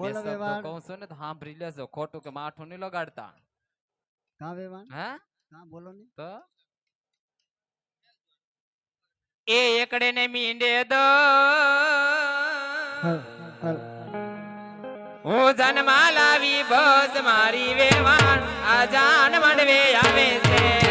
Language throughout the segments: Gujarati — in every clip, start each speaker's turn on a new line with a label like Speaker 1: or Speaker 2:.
Speaker 1: બોલો વેવાણ
Speaker 2: કહું છું ને તો સાંભળી લેજો ખોટું કે માઠું નહીં લગાડતા
Speaker 1: કા વેવાણ
Speaker 2: હે
Speaker 1: કા બોલો ને
Speaker 2: તો એ એકડે ને મીંડે દો હું જન્મા લાવી બસ મારી વેવાણ આ જાન માંડવે આવે છે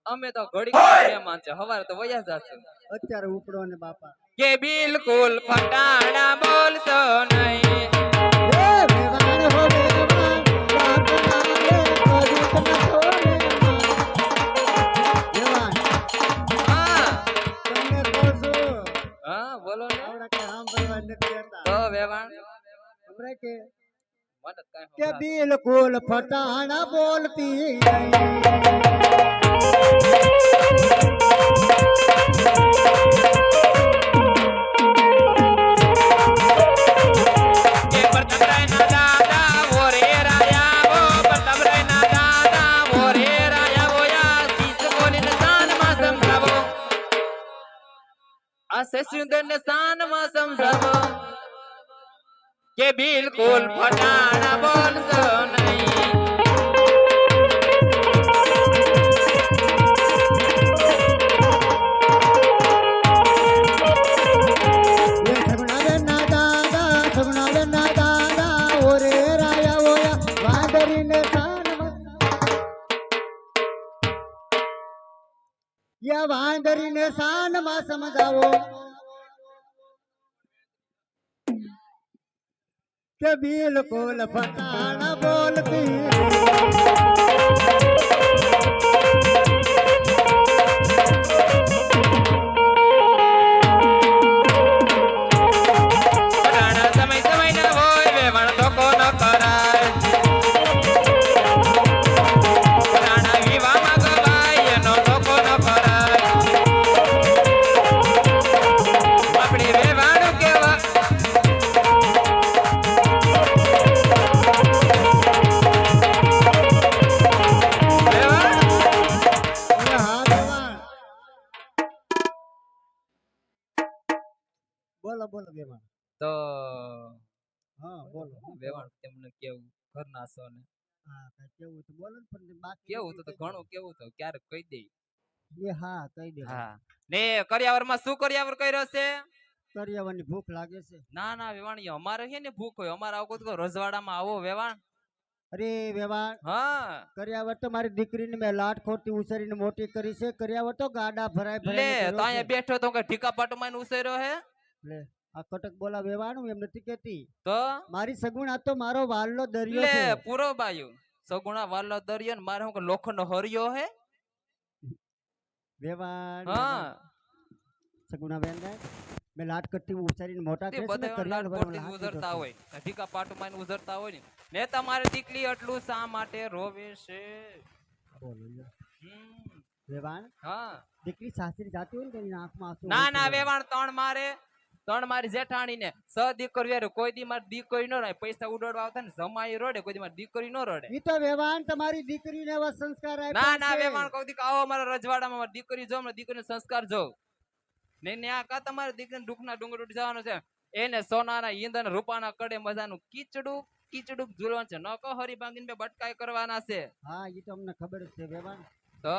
Speaker 2: અમે તો ઘડી મહેમાન છે હવારે તો વયા જશે
Speaker 1: અત્યારે ઉપડો ને બાપા
Speaker 2: કે બિલકુલ ફટાડા બોલશો નહીં
Speaker 1: એ વેવાણ હો વેવાણ બાપા રે કોદિત ન છોડે વેવાણ
Speaker 2: હા
Speaker 1: તમને કહું છું
Speaker 2: હા બોલો ને
Speaker 1: આવડા કે આમ ભરવા નથી હતા
Speaker 2: તો વેવાણ
Speaker 1: હમરે કે
Speaker 2: મને કાઈ
Speaker 1: કે બિલકુલ ફટાડા બોલતી નહીં
Speaker 2: સુંદર ને શાન માં સમજાવો કે બિલકુલ ફટાણા બોલશો નહીં
Speaker 1: વાંદરીને શાન માં સમજાવો કે બિલકુલ ફટાણા બોલતી હા બોલો
Speaker 3: હું વેવાણ તમને કેવું ઘરના છો ને
Speaker 1: હા કઈ કેવું તો બોલો ને પણ બાકી
Speaker 3: કેવું
Speaker 1: બધું
Speaker 3: તો
Speaker 1: કહી
Speaker 3: ઘણું કેવું તો ક્યારેક કહી દે
Speaker 1: દો. એ હા કહી દે
Speaker 3: હા
Speaker 2: ને કરિયાવરમાં શું કરિયાવર કર્યો છે
Speaker 1: કરિયાવરની ભૂખ લાગે છે.
Speaker 3: ના ના વેવાણી અમારે છે ને ભૂખ હોય અમારે આવું કોઈ રજવાડામાં આવો વેવાણ
Speaker 1: અરે વેવાણ
Speaker 2: હા
Speaker 1: કર્યાવર તો મારી દીકરીને મેં લાટ ખોટી ઉછેરીને મોટી કરી છે. કર્યાવર તો ગાડા ભરાય
Speaker 2: લે
Speaker 1: ભરાય
Speaker 2: તો અહીંયા બેઠો તો કે ઠીકા પાટુમાં ઉસેર્યો હે
Speaker 1: લે આ કટક બોલા વેવાણું એમ નથી કેતી.
Speaker 2: તો
Speaker 1: મારી સગુણ આ તો મારો વાલનો દરિયો
Speaker 2: લે
Speaker 1: છે.
Speaker 2: પૂરો બાયું સગુણા વાલો દરિયો ને મારે હું કે લોખંડનો હરિયો હે
Speaker 1: વેવાણ
Speaker 2: હા
Speaker 1: સગુણા બેન મેં લાટ કટ્ટી ઉછેરીને મોટા
Speaker 2: તે
Speaker 1: કરે છે ને
Speaker 2: બધા
Speaker 1: કર્યાવર
Speaker 2: લાટ
Speaker 1: ભરવા
Speaker 2: કોરથી
Speaker 1: લાટ
Speaker 2: ઉઝરતા
Speaker 1: લીધો છે.
Speaker 2: હોય ઠીકા પાટુમાં ઉઝરતા હોય ને તમારી દીકરી એટલું શા માટે રોવે છે
Speaker 1: બોલો લ્યો.
Speaker 2: હમ,
Speaker 1: વેવાણ
Speaker 2: હા
Speaker 1: દીકરી સાસરી જાતી હોય ને તો એની આંખમાં આંસુ
Speaker 2: ના
Speaker 1: હોય છે
Speaker 2: ના
Speaker 1: વેવાણ.
Speaker 2: વેવાણ ત્રણ મારી જેઠાણી ને સ દીકરી હારે કોઈ દી મારી દીકરી નો રહે પૈસા ઉડાડવા આવતા ને જમાઈ રોડે કોઈ દી મારી દીકરી નો રડે
Speaker 1: ઈ તો વેવાણ તમારી દીકરીને એવા સંસ્કાર
Speaker 2: ના
Speaker 1: આપ્યા
Speaker 2: ના
Speaker 1: છે.
Speaker 2: વેવાણ કહું દી આવો મારા રજવાડામાં મારી દીકરી જો ને દીકરીનો સંસ્કાર જો નહીં ને આ કા તમારી દીકરીને દુઃખના ડુંગર ઉઠી જવાનું છે એને સોનાના ઈંધણ રૂપાના કડે મજાનું કીચડું કીચડું ઝૂલવાનું છે ન કહો હરી ભાંગીને બે બટકાઈ કરવાના છે
Speaker 1: હા ઈ તો અમને ખબર જ છે વેવાણ.
Speaker 2: તો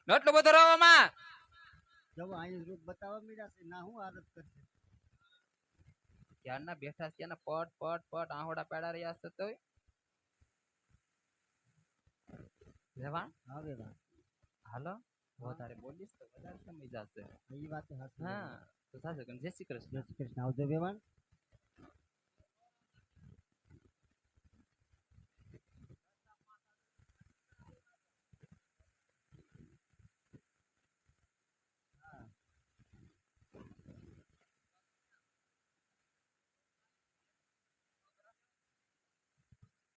Speaker 2: એટલું બધું રવામાં
Speaker 1: જવો અહીં રૂપ બતાવવા મળ્યા છે ના હું આદત કરશે.
Speaker 2: ક્યારના બેઠા છે ત્યાંના પટ પટ પટ આહોડા પેડા રહ્યા છે તોય વેવાણ
Speaker 1: હા વેવાણ
Speaker 2: હાલો વધારે બોલીશ તો વધારે સમય જશે
Speaker 1: ઈ વાત હાચી.
Speaker 2: હા તો સાચું કે જય શ્રી કૃષ્ણ
Speaker 1: જય શ્રી કૃષ્ણ આવજો વેવાણ.